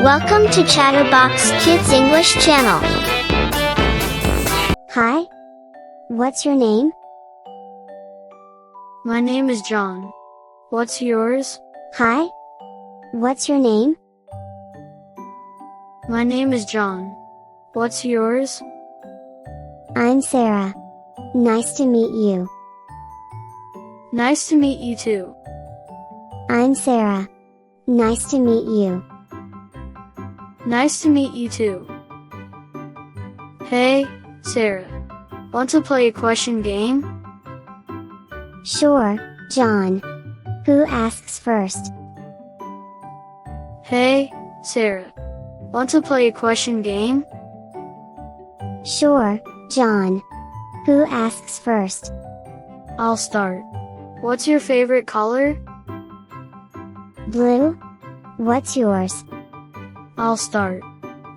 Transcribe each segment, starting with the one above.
Welcome to Chatterbox Kids English channel. Hi. What's your name? My name is John. What's yours? Hi. What's your name? My name is John. What's yours? I'm Sarah. Nice to meet you. Nice to meet you too. I'm Sarah. Nice to meet you. Nice to meet you too. Hey, Sarah. Want to play a question game? Sure, John. Who asks first? Hey, Sarah. Want to play a question game? Sure, John. Who asks first? I'll start. What's your favorite color? Blue. What's yours? I'll start.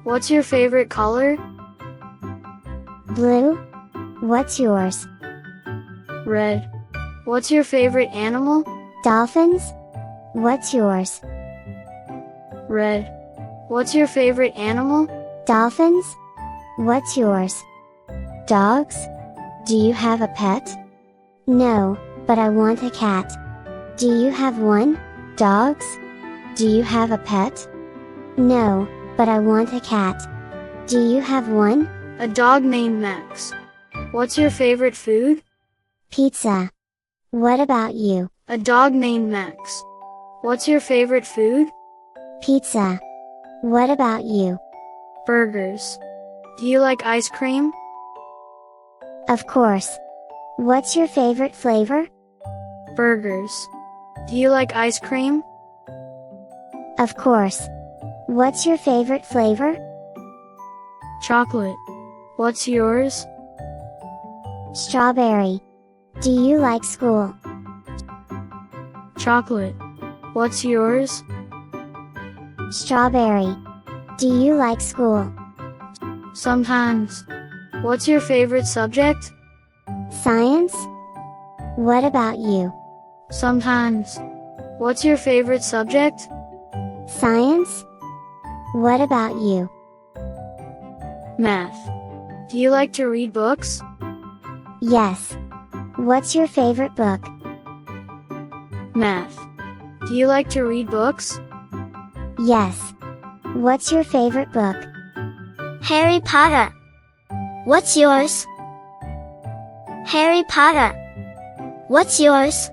What's your favorite color? Blue. What's yours? Red. What's your favorite animal? Dolphins. What's yours? Red. What's your favorite animal? Dolphins. What's yours? Dogs. Do you have a pet? No, but I want a cat. Do you have one? Dogs. Do you have a pet? No, but I want a cat. Do you have one? A dog named Max. What's your favorite food? Pizza. What about you? A dog named Max. What's your favorite food? Pizza. What about you? Burgers. Do you like ice cream? Of course. What's your favorite flavor? Burgers. Do you like ice cream? Of course. What's your favorite flavor? Chocolate. What's yours? Strawberry. Do you like school? Chocolate. What's yours? Strawberry. Do you like school? Sometimes. What's your favorite subject? Science? What about you? Sometimes. What's your favorite subject? Science? What about you? Math. Do you like to read books? Yes. What's your favorite book? Math. Do you like to read books? Yes. What's your favorite book? Harry Potter. What's yours? Harry Potter. What's yours?